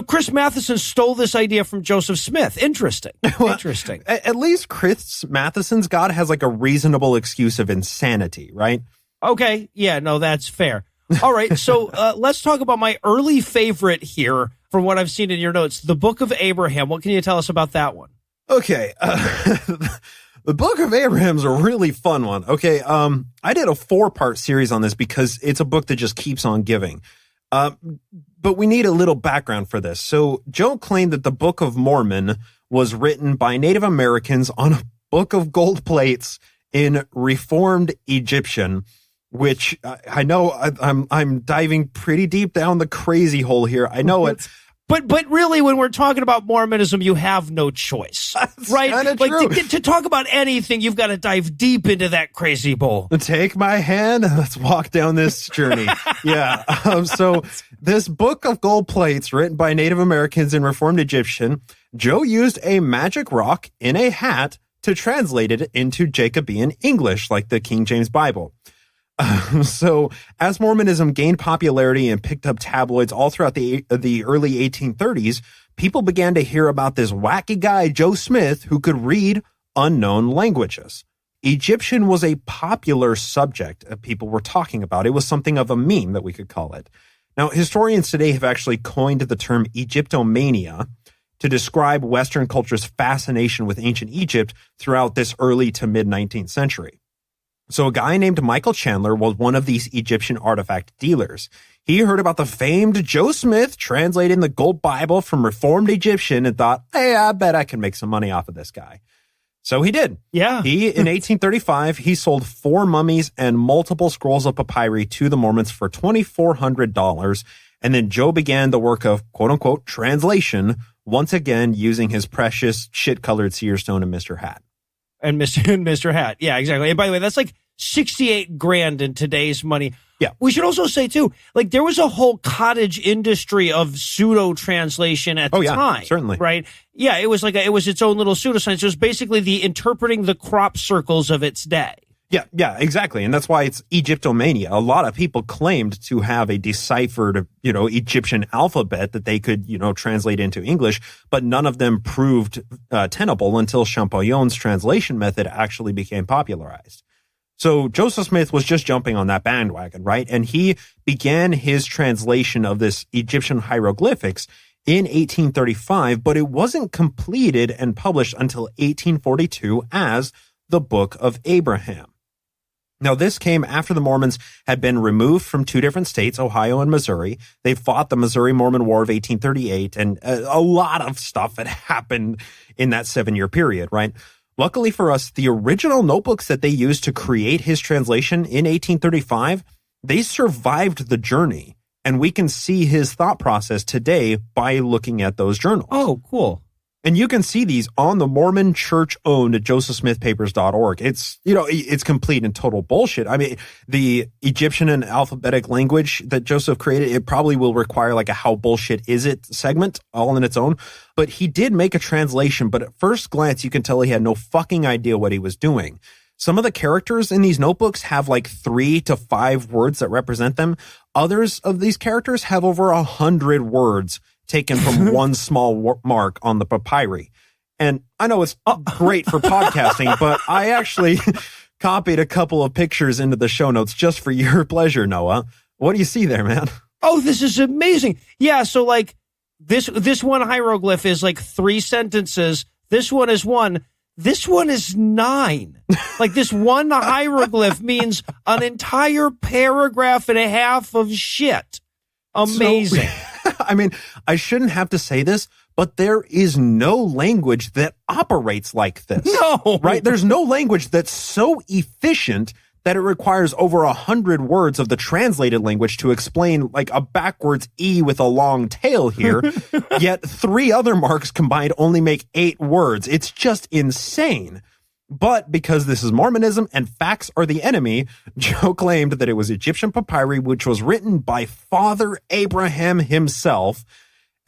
Chris Matheson stole this idea from Joseph Smith. Interesting. Interesting. At least Chris Matheson's God has a reasonable excuse of insanity, right? Okay. Yeah, no, that's fair. All right. So let's talk about my early favorite here from what I've seen in your notes, the Book of Abraham. What can you tell us about that one? Okay. The Book of Abraham's a really fun one. Okay. I did a 4-part series on this because it's a book that just keeps on giving. But we need a little background for this. So Joe claimed that the Book of Mormon was written by Native Americans on a book of gold plates in Reformed Egyptian, which I know I'm diving pretty deep down the crazy hole here. I know it. But really, when we're talking about Mormonism, you have no choice, right? True. To talk about anything, you've got to dive deep into that crazy bowl. Take my hand and let's walk down this journey. Yeah. So this book of gold plates written by Native Americans in Reformed Egyptian, Joe used a magic rock in a hat to translate it into Jacobean English, like the King James Bible. So as Mormonism gained popularity and picked up tabloids all throughout the early 1830s, people began to hear about this wacky guy, Joe Smith, who could read unknown languages. Egyptian was a popular subject that people were talking about. It was something of a meme that we could call it. Now, historians today have actually coined the term Egyptomania to describe Western culture's fascination with ancient Egypt throughout this early to mid-19th century. So a guy named Michael Chandler was one of these Egyptian artifact dealers. He heard about the famed Joe Smith translating the Gold Bible from Reformed Egyptian and thought, hey, I bet I can make some money off of this guy. So he did. Yeah. In 1835, he sold 4 mummies and multiple scrolls of papyri to the Mormons for $2,400. And then Joe began the work of, quote unquote, translation, once again using his precious shit-colored seer stone and Mr. Hat. And Mr. Hat. Yeah, exactly. And by the way, that's like $68,000 in today's money. Yeah. We should also say, too, like there was a whole cottage industry of pseudo translation at the time. Certainly. Right. Yeah. It was its own little pseudoscience. It was basically the interpreting the crop circles of its day. Yeah, exactly. And that's why it's Egyptomania. A lot of people claimed to have a deciphered, Egyptian alphabet that they could, translate into English, but none of them proved tenable until Champollion's translation method actually became popularized. So Joseph Smith was just jumping on that bandwagon, right? And he began his translation of this Egyptian hieroglyphics in 1835, but it wasn't completed and published until 1842 as the Book of Abraham. Now, this came after the Mormons had been removed from 2 different states, Ohio and Missouri. They fought the Missouri Mormon War of 1838, and a lot of stuff had happened in that 7-year period, right? Luckily for us, the original notebooks that they used to create his translation in 1835, they survived the journey, and we can see his thought process today by looking at those journals. Oh, cool. And you can see these on the Mormon church-owned josephsmithpapers.org. It's, it's complete and total bullshit. I mean, the Egyptian and alphabetic language that Joseph created, it probably will require like a how bullshit is it segment all in its own. But he did make a translation, but at first glance, you can tell he had no fucking idea what he was doing. Some of the characters in these notebooks have like 3 to 5 words that represent them. Others of these characters have over 100 words taken from one small mark on the papyri. And I know it's great for podcasting, but I actually copied a couple of pictures into the show notes just for your pleasure, Noah. What do you see there, man? Oh, this is amazing. Yeah, so like this one hieroglyph is like 3 sentences. This one is 1. This one is 9. Like this one hieroglyph means an entire paragraph and a half of shit. Amazing. I mean, I shouldn't have to say this, but there is no language that operates like this. No. Right? There's no language that's so efficient that it requires over 100 words of the translated language to explain like a backwards E with a long tail here, yet 3 other marks combined only make 8 words. It's just insane. But because this is Mormonism and facts are the enemy, Joe claimed that it was Egyptian papyri, which was written by Father Abraham himself.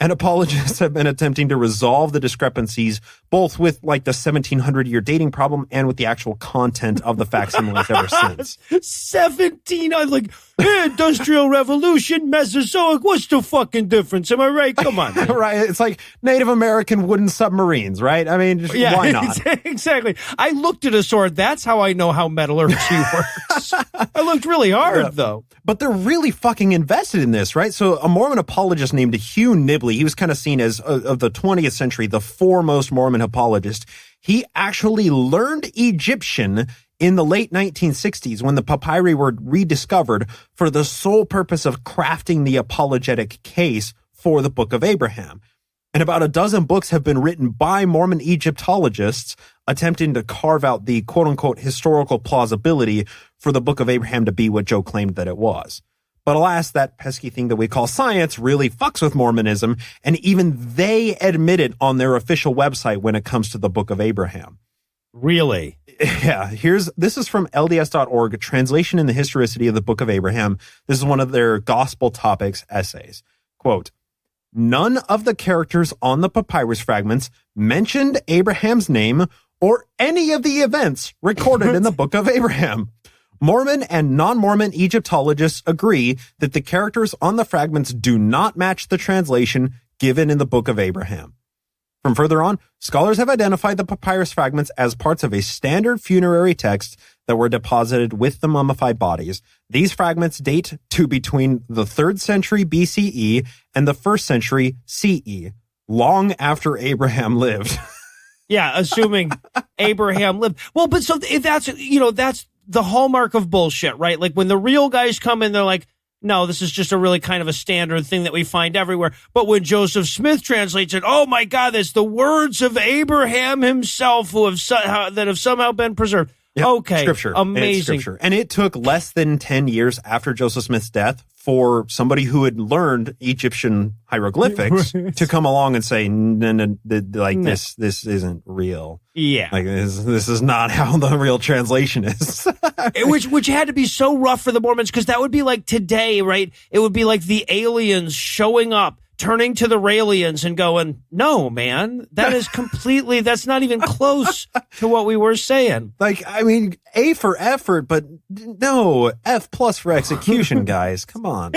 And apologists have been attempting to resolve the discrepancies, both with like the 1700-year dating problem and with the actual content of the facsimiles ever since. 17, I like, Industrial Revolution, Mesozoic, what's the fucking difference? Am I right? Come on. Right. It's like Native American wooden submarines, right? I mean, why not? Exactly. I looked at a sword. That's how I know how metallurgy works. I looked really hard, though. But they're really fucking invested in this, right? So a Mormon apologist named Hugh Nibley, he was kind of seen as, of the 20th century, the foremost Mormon apologist. He actually learned Egyptian in the late 1960s when the papyri were rediscovered for the sole purpose of crafting the apologetic case for the Book of Abraham. And about a dozen books have been written by Mormon Egyptologists attempting to carve out the quote-unquote historical plausibility for the Book of Abraham to be what Joe claimed that it was. But alas, that pesky thing that we call science really fucks with Mormonism, and even they admit it on their official website when it comes to the Book of Abraham. Really? Yeah, this is from LDS.org, a translation in the historicity of the Book of Abraham. This is one of their gospel topics essays. Quote, none of the characters on the papyrus fragments mentioned Abraham's name or any of the events recorded in the Book of Abraham. Mormon and non-Mormon Egyptologists agree that the characters on the fragments do not match the translation given in the Book of Abraham. From further on, scholars have identified the papyrus fragments as parts of a standard funerary text that were deposited with the mummified bodies. These fragments date to between the 3rd century BCE and the 1st century CE, long after Abraham lived. Yeah, assuming Abraham lived. Well, but so that's the hallmark of bullshit, right? Like when the real guys come in, they're like, no, this is just a really kind of a standard thing that we find everywhere. But when Joseph Smith translates it, oh my God, it's the words of Abraham himself that have somehow been preserved. Yep. Okay, Scripture. amazing. And it took less than 10 years after Joseph Smith's death for somebody who had learned Egyptian hieroglyphics to come along and say, no, this isn't real. Yeah. Like this is not how the real translation is. which had to be so rough for the Mormons, because that would be like today, right? It would be like the aliens showing up, turning to the Raelians and going, no, man, that is completely, that's not even close to what we were saying. Like, I mean, A for effort, but no, F plus for execution, guys. Come on.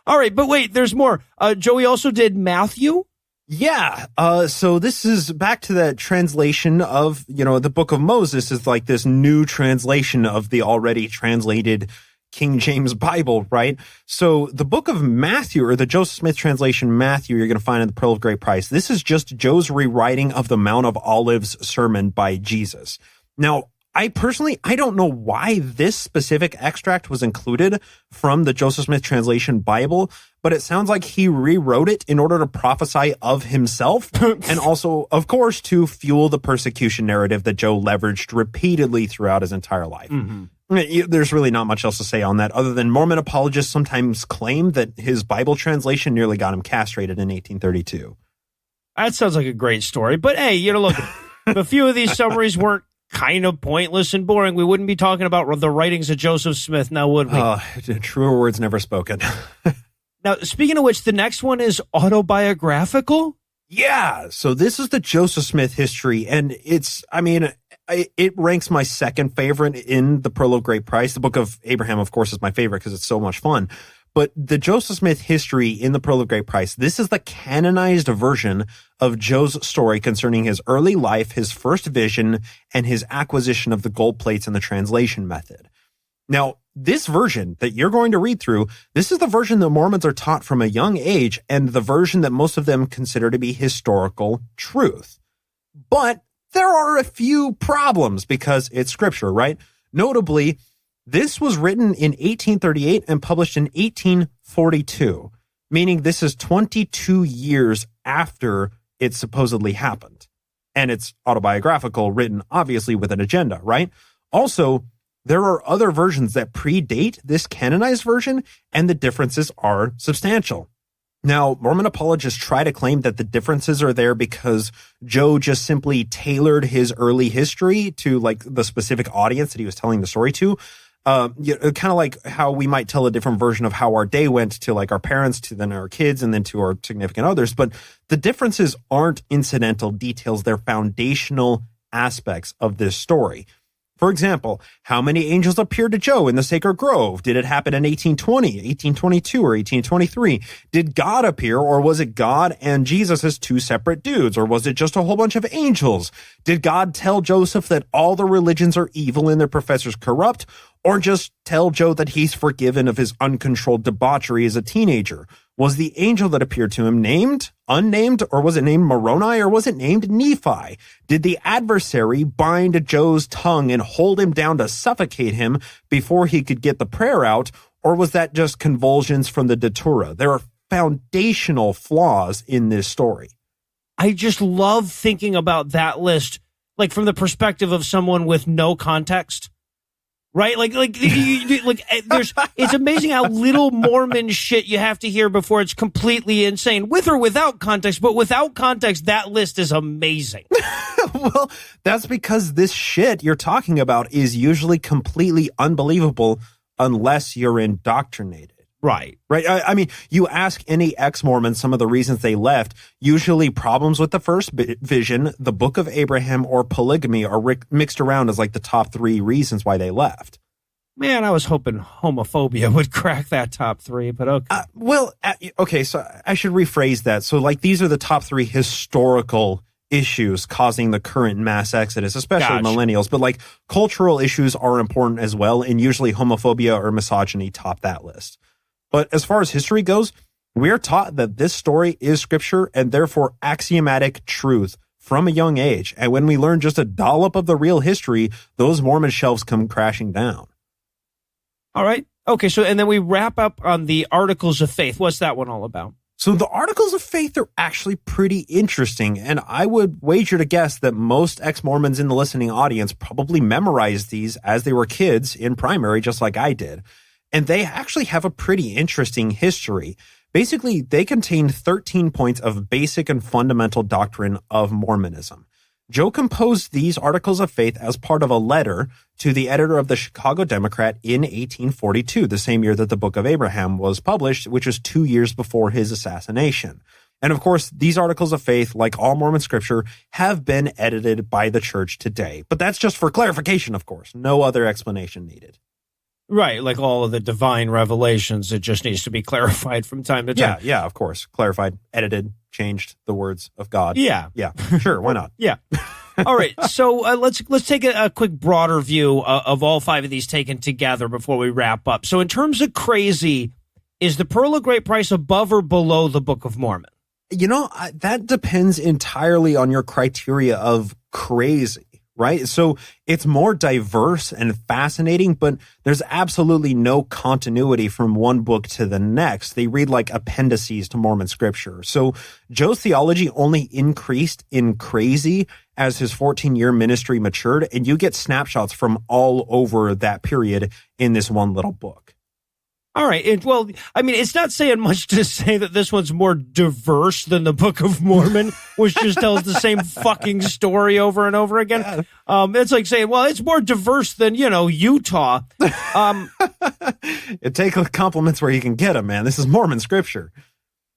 All right, but wait, there's more. Joey also did Matthew. Yeah. So this is back to that translation of, the book of Moses is like this new translation of the already translated King James Bible, right? So the book of Matthew, or the Joseph Smith translation Matthew, you're going to find in the Pearl of Great Price. This is just Joe's rewriting of the Mount of Olives sermon by Jesus. Now, I don't know why this specific extract was included from the Joseph Smith translation Bible, but it sounds like he rewrote it in order to prophesy of himself and also, of course, to fuel the persecution narrative that Joe leveraged repeatedly throughout his entire life. Mm-hmm. There's really not much else to say on that other than Mormon apologists sometimes claim that his Bible translation nearly got him castrated in 1832. That sounds like a great story. But hey, look, if a few of these summaries weren't kind of pointless and boring, we wouldn't be talking about the writings of Joseph Smith now, would we? Truer words never spoken. Now, speaking of which, the next one is autobiographical? Yeah, so this is the Joseph Smith history, and it ranks my second favorite in the Pearl of Great Price. The Book of Abraham, of course, is my favorite because it's so much fun. But the Joseph Smith history in the Pearl of Great Price, this is the canonized version of Joe's story concerning his early life, his first vision, and his acquisition of the gold plates and the translation method. Now, this version that you're going to read through, this is the version that Mormons are taught from a young age and the version that most of them consider to be historical truth. But there are a few problems because it's scripture, right? Notably, this was written in 1838 and published in 1842, meaning this is 22 years after it supposedly happened. And it's autobiographical, written obviously with an agenda, right? Also, there are other versions that predate this canonized version, and the differences are substantial. Now, Mormon apologists try to claim that the differences are there because Joe just simply tailored his early history to like the specific audience that he was telling the story to. Kind of like how we might tell a different version of how our day went to like our parents, to then our kids, and then to our significant others. But the differences aren't incidental details. They're foundational aspects of this story. For example, how many angels appeared to Joe in the sacred grove? Did it happen in 1820, 1822, or 1823? Did God appear, or was it God and Jesus as two separate dudes, or was it just a whole bunch of angels? Did God tell Joseph that all the religions are evil and their professors corrupt, or just tell Joe that he's forgiven of his uncontrolled debauchery as a teenager? Was the angel that appeared to him named, unnamed, or was it named Moroni, or was it named Nephi? Did the adversary bind Joe's tongue and hold him down to suffocate him before he could get the prayer out, or was that just convulsions from the datura? There are foundational flaws in this story. I just love thinking about that list, like from the perspective of someone with no context. Right? It's amazing how little Mormon shit you have to hear before it's completely insane, with or without context. But without context, that list is amazing. Well, that's because this shit you're talking about is usually completely unbelievable unless you're indoctrinated. Right. Right. I mean, you ask any ex-Mormon some of the reasons they left, usually problems with the first vision, the Book of Abraham, or polygamy are mixed around as like the top three reasons why they left. Man, I was hoping homophobia would crack that top three, but okay. Okay, so I should rephrase that. So like these are the top three historical issues causing the current mass exodus, especially millennials, but like cultural issues are important as well, and usually homophobia or misogyny top that list. But as far as history goes, we're taught that this story is scripture and therefore axiomatic truth from a young age. And when we learn just a dollop of the real history, those Mormon shelves come crashing down. All right. Okay, so and then we wrap up on the Articles of Faith. What's that one all about? So the Articles of Faith are actually pretty interesting, and I would wager to guess that most ex-Mormons in the listening audience probably memorized these as they were kids in primary, just like I did. And they actually have a pretty interesting history. Basically, they contain 13 points of basic and fundamental doctrine of Mormonism. Joe composed these Articles of Faith as part of a letter to the editor of the Chicago Democrat in 1842, the same year that the Book of Abraham was published, which was 2 years before his assassination. And of course, these Articles of Faith, like all Mormon scripture, have been edited by the church today. But that's just for clarification, of course. No other explanation needed. Right, like all of the divine revelations, it just needs to be clarified from time to time. Yeah, of course. Clarified, edited, changed the words of God. Yeah. Sure, why not? Yeah. All right, so let's take a quick broader view of all five of these taken together before we wrap up. So in terms of crazy, is the Pearl of Great Price above or below the Book of Mormon? You know, that depends entirely on your criteria of crazy. Right? So it's more diverse and fascinating, but there's absolutely no continuity from one book to the next. They read like appendices to Mormon scripture. So Joe's theology only increased in crazy as his 14-year ministry matured, and you get snapshots from all over that period in this one little book. All right. Well, I mean, it's not saying much to say that this one's more diverse than the Book of Mormon, which just tells the same fucking story over and over again. It's like saying, well, it's more diverse than, Utah. Take compliments where you can get them, man. This is Mormon scripture.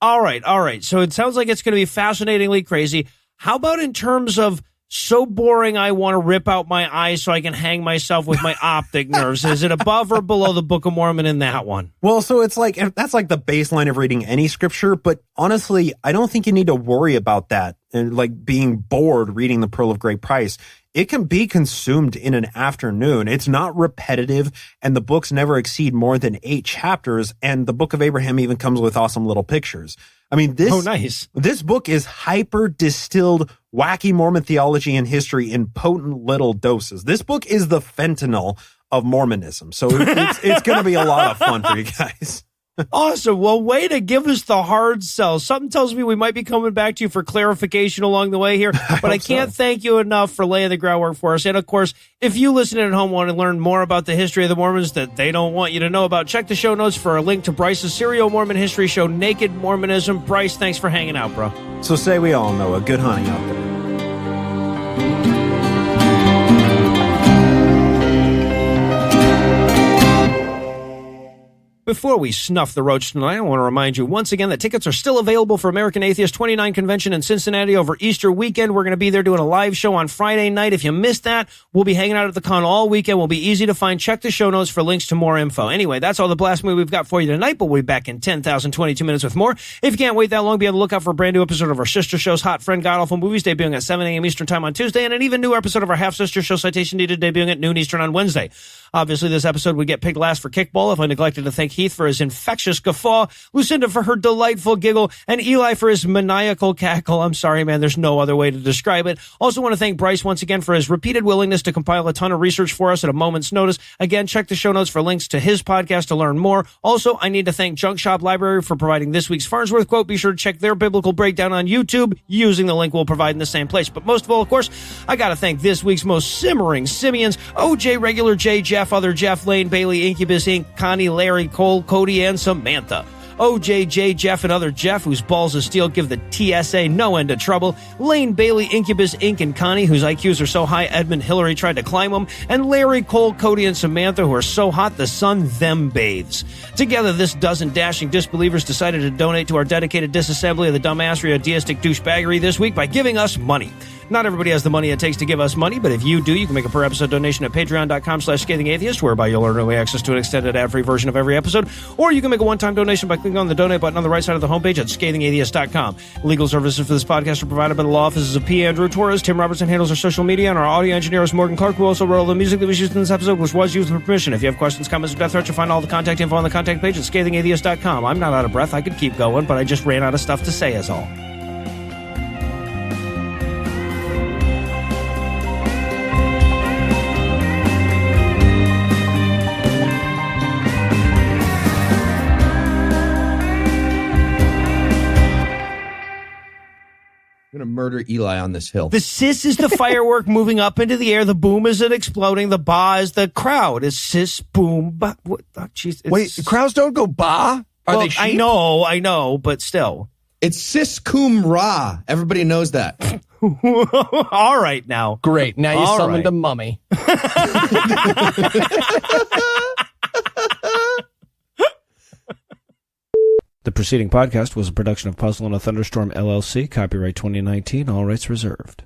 All right. So it sounds like it's going to be fascinatingly crazy. How about in terms of so boring I want to rip out my eyes so I can hang myself with my optic nerves? Is it above or below the Book of Mormon in that one? Well, so it's like, that's like the baseline of reading any scripture, but honestly, I don't think you need to worry about that and like being bored reading the Pearl of Great Price. It can be consumed in an afternoon. It's not repetitive, and the books never exceed more than 8 chapters, and the Book of Abraham even comes with awesome little pictures. I mean, this book is hyper distilled, wacky Mormon theology and history in potent little doses. This book is the fentanyl of Mormonism. So it's going to be a lot of fun for you guys. Awesome. Well, way to give us the hard sell. Something tells me we might be coming back to you for clarification along the way here, but I can't thank you enough for laying the groundwork for us. And of course, if you listening at home want to learn more about the history of the Mormons that they don't want you to know about, check the show notes for a link to Bryce's serial Mormon history show, Naked Mormonism. Bryce, thanks for hanging out, bro. So say we all know a good hunting out there. Before we snuff the roach tonight, I want to remind you once again that tickets are still available for American Atheist 29 convention in Cincinnati over Easter weekend. We're going to be there doing a live show on Friday night. If you missed that, we'll be hanging out at the con all weekend. We'll be easy to find. Check the show notes for links to more info. Anyway, that's all the blasphemy we've got for you tonight, but we'll be back in 10,022 minutes with more. If you can't wait that long, be on the lookout for a brand new episode of our sister shows, Hot Friend God Awful Movies, debuting at 7 a.m. Eastern Time on Tuesday, and an even new episode of our half-sister show, Citation Needed, debuting at noon Eastern on Wednesday. Obviously, this episode would get picked last for Kickball if I neglected to thank Heath for his infectious guffaw, Lucinda for her delightful giggle, and Eli for his maniacal cackle. I'm sorry, man, there's no other way to describe it. Also want to thank Bryce once again for his repeated willingness to compile a ton of research for us at a moment's notice. Again, check the show notes for links to his podcast to learn more. Also, I need to thank Junk Shop Library for providing this week's Farnsworth quote. Be sure to check their biblical breakdown on YouTube using the link we'll provide in the same place. But most of all, of course, I got to thank this week's most simmering simians, OJ, Regular J, Jeff, Other Jeff, Lane, Bailey, Incubus, Inc., Connie, Larry, Cole, Cody, and Samantha. OJJ, Jeff, and Other Jeff, whose balls of steel give the TSA no end of trouble. Lane, Bailey, Incubus, Inc., and Connie, whose IQs are so high Edmund Hillary tried to climb them. And Larry, Cole, Cody, and Samantha, who are so hot the sun them bathes. Together, this dozen dashing disbelievers decided to donate to our dedicated disassembly of the dumbassery of deistic douchebaggery this week by giving us money. Not everybody has the money it takes to give us money, but if you do, you can make a per-episode donation at patreon.com/scathingatheist, whereby you'll earn early access to an extended ad-free version of every episode, or you can make a one-time donation by clicking on the donate button on the right side of the homepage at scathingatheist.com. Legal services for this podcast are provided by the law offices of P. Andrew Torres. Tim Robertson handles our social media, and our audio engineer is Morgan Clark, who also wrote all the music that was used in this episode, which was used with permission. If you have questions, comments, or death threats, you'll find all the contact info on the contact page at scathingatheist.com. I'm not out of breath. I could keep going, but I just ran out of stuff to say is all. murder Eli on this hill. The sis is the firework moving up into the air. The boom is it exploding. The ba is the crowd. It's sis, boom, ba. What? Oh, geez, Wait, crowds don't go ba? Are well, they sheep? I know, but still. It's sis cum ra. Everybody knows that. All right, now. Great. Now you All summoned right. a mummy. The preceding podcast was a production of Puzzle and a Thunderstorm, LLC. Copyright 2019. All rights reserved.